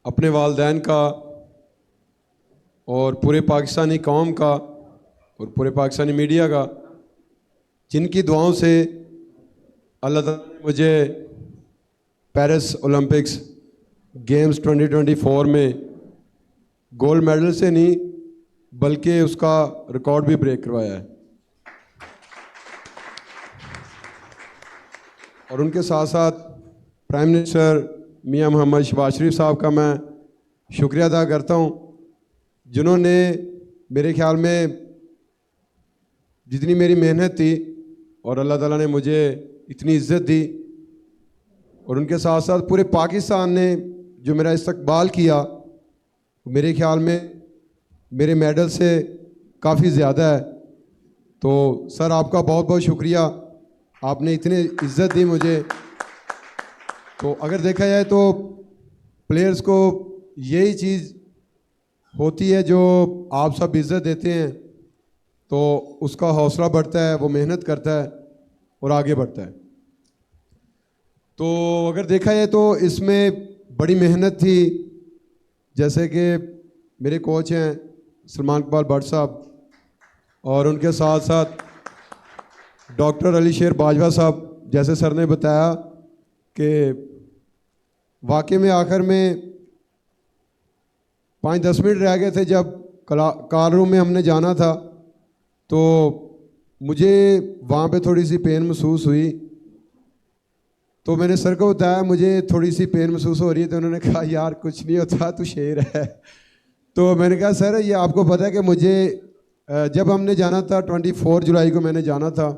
अपने वालिदैन का और पूरे पाकिस्तानी कौम का और पूरे पाकिस्तानी मीडिया का, जिनकी दुआओं से अल्लाह ताला ने मुझे पेरिस ओलंपिक्स गेम्स 2024 में गोल्ड मेडल से नहीं बल्कि उसका रिकॉर्ड भी ब्रेक करवाया है। और उनके साथ साथ प्राइम मिनिस्टर मियां मोहम्मद शहबाज शरीफ साहब का मैं शुक्रिया अदा करता हूं, जिन्होंने मेरे ख्याल में जितनी मेरी मेहनत थी और अल्लाह ताला ने मुझे इतनी इज़्ज़त दी, और उनके साथ साथ पूरे पाकिस्तान ने जो मेरा इस्तकबाल किया, मेरे ख्याल में मेरे मेडल से काफ़ी ज़्यादा है। तो सर आपका बहुत बहुत शुक्रिया, आपने इतनी इज़्ज़त दी मुझे। तो अगर देखा जाए तो प्लेयर्स को यही चीज़ होती है जो आप सब इज़्ज़त देते हैं, तो उसका हौसला बढ़ता है, वो मेहनत करता है और आगे बढ़ता है। तो अगर देखा जाए तो इसमें बड़ी मेहनत थी, जैसे कि मेरे कोच हैं सलमान इकबाल भट्ट साहब, और उनके साथ साथ डॉक्टर अली शेर बाजवा साहब। जैसे सर ने बताया कि वाकई में आखिर में 5-10 मिनट रह गए थे जब कार रूम में हमने जाना था, तो मुझे वहाँ पे थोड़ी सी पेन महसूस हुई। तो मैंने सर को बताया मुझे थोड़ी सी पेन महसूस हो रही है, तो उन्होंने कहा यार कुछ नहीं होता, तू शेर है। तो मैंने कहा सर ये आपको पता है कि मुझे जब हमने जाना था 24 जुलाई को मैंने जाना था,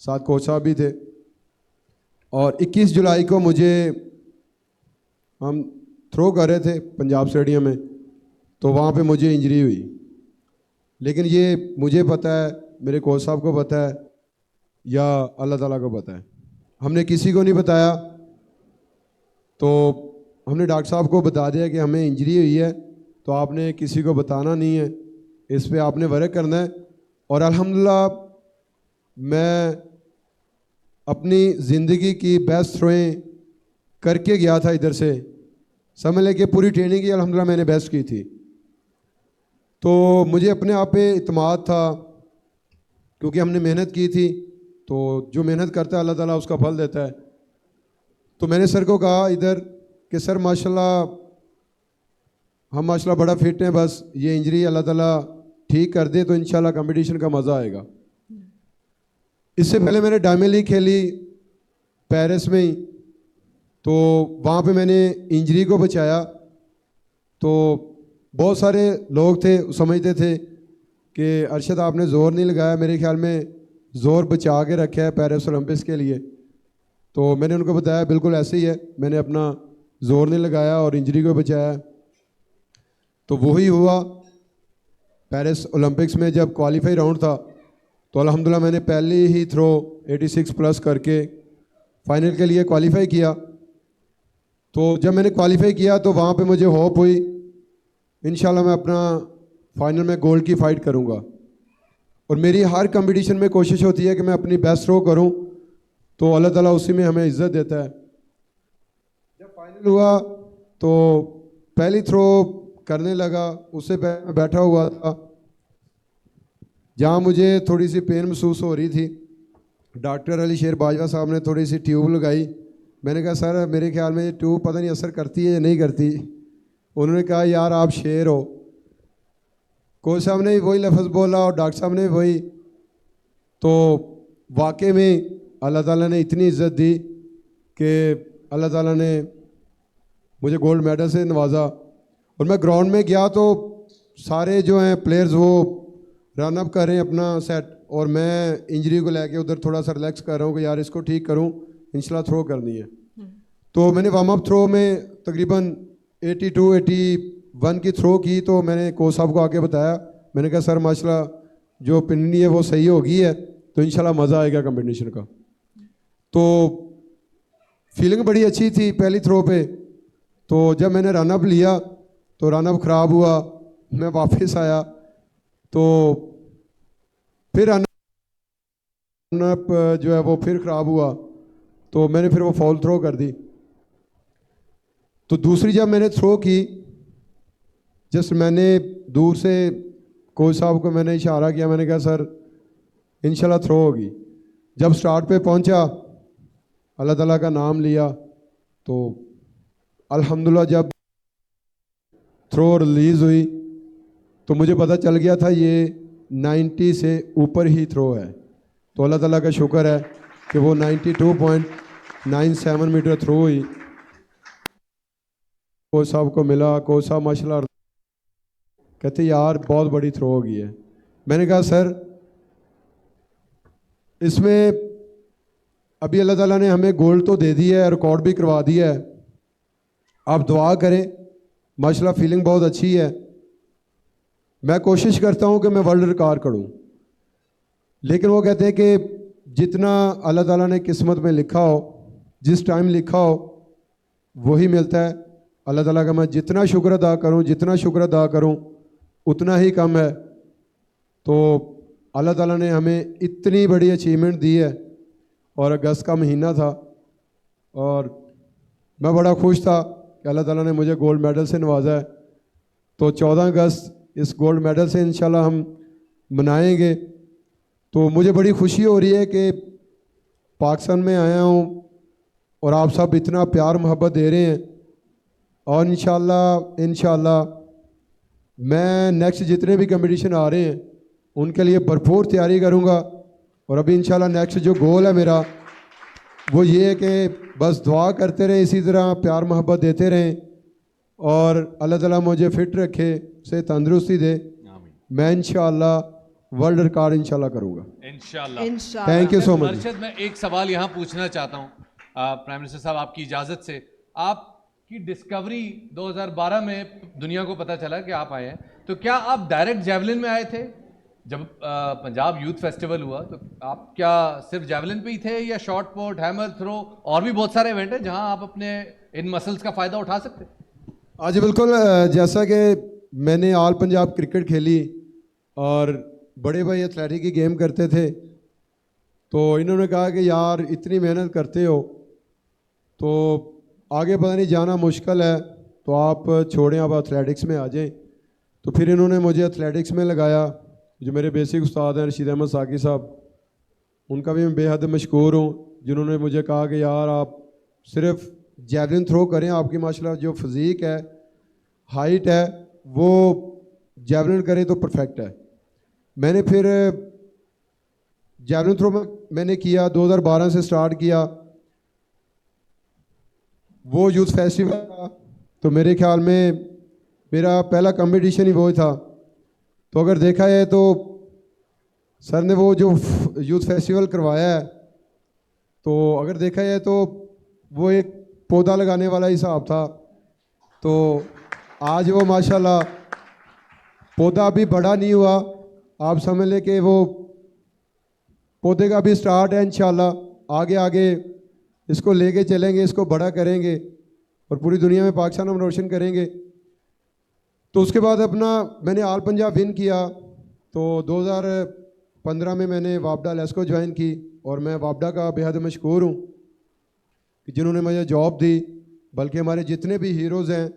साथ कोच साहब भी थे, और 21 जुलाई को मुझे हम थ्रो कर रहे थे पंजाब स्टेडियम में, तो वहाँ पे मुझे इंजरी हुई। लेकिन ये मुझे पता है, मेरे कोच साहब को पता है, या अल्लाह ताला को पता है, हमने किसी को नहीं बताया। तो हमने डॉक्टर साहब को बता दिया कि हमें इंजरी हुई है, तो आपने किसी को बताना नहीं है, इस पे आपने वर्क करना है। और अल्हम्दुलिल्लाह मैं अपनी ज़िंदगी की बेस्ट थ्रोएं करके गया था इधर से, समझ लें कि पूरी ट्रेनिंग की अल्हम्दुलिल्लाह मैंने बेस्ट की थी। तो मुझे अपने आप पे इत्मीनान था, क्योंकि हमने मेहनत की थी, तो जो मेहनत करता है अल्लाह ताला उसका फल देता है। तो मैंने सर को कहा इधर कि सर माशाल्लाह हम माशाल्लाह बड़ा फिट हैं, बस ये इंजरी अल्लाह ताला ठीक कर दे तो इंशाल्लाह कंपटीशन का मज़ा आएगा। इससे पहले मैंने डायमंड लीग खेली पेरिस में ही, तो वहाँ पे मैंने इंजरी को बचाया। तो बहुत सारे लोग थे समझते थे कि अरशद आपने ज़ोर नहीं लगाया, मेरे ख्याल में ज़ोर बचा के रखा है पेरिस ओलंपिक्स के लिए। तो मैंने उनको बताया बिल्कुल ऐसे ही है, मैंने अपना ज़ोर नहीं लगाया और इंजरी को बचाया। तो वही हुआ पेरिस ओलंपिक्स में जब क्वालिफाई राउंड था, तो अल्हम्दुलिल्लाह मैंने पहले ही थ्रो 86 प्लस करके फाइनल के लिए क्वालिफाई किया। तो जब मैंने क्वालिफाई किया तो वहाँ पे मुझे होप हुई इंशाल्लाह मैं अपना फाइनल में गोल्ड की फ़ाइट करूँगा। और मेरी हर कंपटीशन में कोशिश होती है कि मैं अपनी बेस्ट थ्रो करूँ, तो अल्लाह ताला उसी में हमें इज़्ज़त देता है। जब फाइनल हुआ तो पहली थ्रो करने लगा, उससे मैं बैठा हुआ था जहाँ मुझे थोड़ी सी पेन महसूस हो रही थी। डॉक्टर अली शेर बाजवा साहब ने थोड़ी सी ट्यूब लगाई। मैंने कहा सर मेरे ख्याल में ये ट्यूब पता नहीं असर करती है या नहीं करती। उन्होंने कहा यार आप शेर हो। कोच साहब ने भी वही लफ्ज़ बोला और डॉक्टर साहब ने भी वही। तो वाकई में अल्लाह ताला ने इतनी इज़्ज़त दी कि अल्लाह ताला ने मुझे गोल्ड मेडल से नवाजा। और मैं ग्राउंड में गया तो सारे जो हैं प्लेयर्स वो रन अप कर रहे हैं अपना सेट, और मैं इंजरी को लेके उधर थोड़ा सा रिलैक्स कर रहा हूँ कि यार इसको ठीक करूँ, इंशाल्लाह थ्रो करनी है। तो मैंने वार्म अप थ्रो में तकरीबन 82-81 की थ्रो की। तो मैंने कोच साहब को आके बताया, मैंने कहा सर माशाल्लाह जो पिन्नी है वो सही हो गई है, तो इंशाल्लाह मज़ा आएगा कंपटीशन का। तो फीलिंग बड़ी अच्छी थी पहली थ्रो पे। तो जब मैंने रन अप लिया तो रन अप ख़राब हुआ, मैं वापस आया, तो फिर रन अप जो है वो फिर ख़राब हुआ, तो मैंने फिर वो फॉल थ्रो कर दी। तो दूसरी जब मैंने थ्रो की जस्ट मैंने दूर से कोच साहब को मैंने इशारा किया, मैंने कहा सर इंशाल्लाह थ्रो होगी। जब स्टार्ट पे पहुंचा, अल्लाह ताला का नाम लिया, तो अल्हम्दुलिल्लाह जब थ्रो रिलीज़ हुई तो मुझे पता चल गया था ये 90 से ऊपर ही थ्रो है। तो अल्लाह ताला का शुक्र है कि वो 92.97 मीटर थ्रो हुई। कोच साहब को मिला, कोच साहब माशाल्लाह कहते यार बहुत बड़ी थ्रो हो गई है। मैंने कहा सर इसमें अभी अल्लाह ताला ने हमें गोल्ड तो दे दी है, रिकॉर्ड भी करवा दिया है, आप दुआ करें। माशाल्लाह फीलिंग बहुत अच्छी है। मैं कोशिश करता हूं कि मैं वर्ल्ड रिकॉर्ड करूं, लेकिन वो कहते हैं कि जितना अल्लाह ताला ने किस्मत में लिखा हो, जिस टाइम लिखा हो वही मिलता है। अल्लाह ताला का मैं जितना शुक्र अदा करूं, जितना शुक्र अदा करूं उतना ही कम है। तो अल्लाह ताला ने हमें इतनी बड़ी अचीवमेंट दी है, और अगस्त का महीना था और मैं बड़ा खुश था कि अल्लाह ताला ने मुझे गोल्ड मेडल से नवाजा है। तो 14 अगस्त इस गोल्ड मेडल से इंशाल्लाह हम मनाएंगे। तो मुझे बड़ी खुशी हो रही है कि पाकिस्तान में आया हूँ और आप सब इतना प्यार मोहब्बत दे रहे हैं, और इंशाल्लाह मैं नेक्स्ट जितने भी कंपटीशन आ रहे हैं उनके लिए भरपूर तैयारी करूँगा। और अभी इंशाल्लाह नेक्स्ट जो गोल है मेरा वो ये है कि बस दुआ करते रहें, इसी तरह प्यार मोहब्बत देते रहें, और अल्लाह ताला मुझे फ़िट रखे, से तंदुरुस्ती दे। मैं इंशाल्लाह वर्ल्ड रिकॉर्ड इंशाल्लाह करूँगा इंशाल्लाह। Thank you so much. Arshad, मैं एक सवाल यहाँ पूछना चाहता हूँ प्राइम मिनिस्टर साहब, आपकी इजाज़त से। आपकी डिस्कवरी 2012 में दुनिया को पता चला कि आप आए हैं, तो क्या आप डायरेक्ट जैवलिन में आए थे? जब पंजाब यूथ फेस्टिवल हुआ तो आप क्या सिर्फ जैवलिन पे ही थे, या शॉर्ट पुट, हैमर थ्रो, और भी बहुत सारे इवेंट हैं जहां आप अपने इन मसल्स का फ़ायदा उठा सकते हैं? हाँ जी बिल्कुल। जैसा कि मैंने ऑल पंजाब क्रिकेट खेली और बड़े भाई एथलेटिक की गेम करते थे, तो इन्होंने कहा कि यार इतनी मेहनत करते हो तो आगे पता नहीं जाना मुश्किल है, तो आप छोड़ें, आप एथलेटिक्स में आ जाएं। तो फिर इन्होंने मुझे एथलेटिक्स में लगाया। जो मेरे बेसिक उस्ताद हैं रशीद अहमद साकी साहब, उनका भी मैं बेहद मशकूर हूँ, जिन्होंने मुझे कहा कि यार आप सिर्फ जैवलिन थ्रो करें, आपकी माशाल्लाह जो फिज़ीक है, हाइट है, वो जैवलिन करें तो परफेक्ट है। मैंने फिर जैवलिन थ्रो मैंने किया, 2012 से स्टार्ट किया। वो यूथ फेस्टिवल था, तो मेरे ख्याल में मेरा पहला कंपटीशन ही वो था। तो अगर देखा जाए तो सर ने वो जो यूथ फेस्टिवल करवाया है, तो अगर देखा जाए तो वो एक पौधा लगाने वाला हिसाब था। तो आज वो माशाल्लाह पौधा अभी बड़ा नहीं हुआ, आप समझ लें कि वो पौधे का भी स्टार्ट है। इंशाल्लाह आगे आगे इसको लेके चलेंगे, इसको बड़ा करेंगे और पूरी दुनिया में पाकिस्तान हम रोशन करेंगे। तो उसके बाद अपना मैंने ऑल पंजाब विन किया। तो 2015 में मैंने वापडा लेस्को ज्वाइन की, और मैं वापडा का बेहद मशकूर हूँ कि जिन्होंने मुझे जॉब दी। बल्कि हमारे जितने भी हीरोज़ हैं,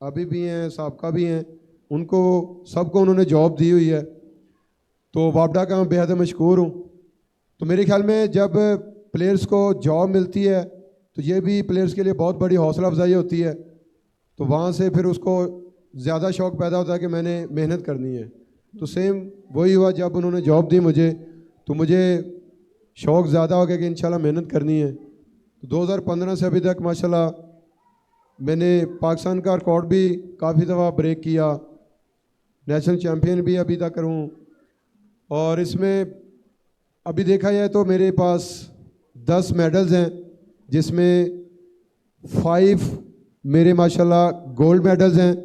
अभी भी हैं, साबका भी हैं, उनको सबको उन्होंने जॉब दी हुई है। तो वापडा का मैं बेहद मशकूर हूँ। तो मेरे ख्याल में जब प्लेयर्स को जॉब मिलती है तो ये भी प्लेयर्स के लिए बहुत बड़ी हौसला अफजाई होती है। तो वहाँ से फिर उसको ज़्यादा शौक़ पैदा होता है कि मैंने मेहनत करनी है। तो सेम वही हुआ, जब उन्होंने जॉब दी मुझे, तो मुझे शौक़ ज़्यादा हो गया कि इंशाल्लाह मेहनत करनी है। तो 2015 से अभी तक माशाल्लाह मैंने पाकिस्तान का रिकॉर्ड भी काफ़ी दफ़ा ब्रेक किया, नेशनल चैम्पियन भी अभी तक हूँ। और इसमें अभी देखा जाए तो मेरे पास 10 मेडल्स हैं, जिसमें 5 मेरे माशाल्लाह गोल्ड मेडल्स हैं,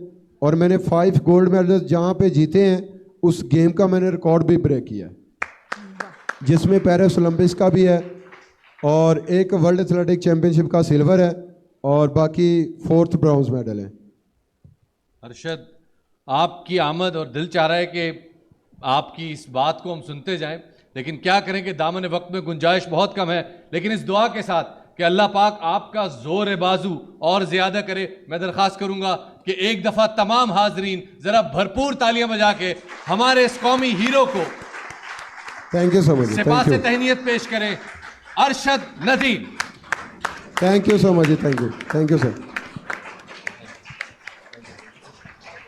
और मैंने 5 गोल्ड मेडल्स जहाँ पे जीते हैं उस गेम का मैंने रिकॉर्ड भी ब्रेक किया है, जिसमें पेरिस ओलंपिक्स का भी है, और एक वर्ल्ड एथलेटिक चैम्पियनशिप का सिल्वर है, और बाकी 4th ब्रॉन्ज मेडल है। अरशद, आपकी आमद और दिल चाह रहा है कि आपकी इस बात को हम सुनते जाएं, लेकिन क्या करें कि दामन वक्त में गुंजाइश बहुत कम है। लेकिन इस दुआ के साथ कि अल्लाह पाक आपका जोर बाजू और ज्यादा करे। मैं दरख्वास्त करूंगा कि एक दफा तमाम हाजरीन जरा भरपूर तालियां बजा के हमारे इस कौमी हीरो को थैंक यू सो मच, सिपा थैंक से यू, तहनीयत पेश करें। Arshad Nadeem. Thank you so much, thank you sir.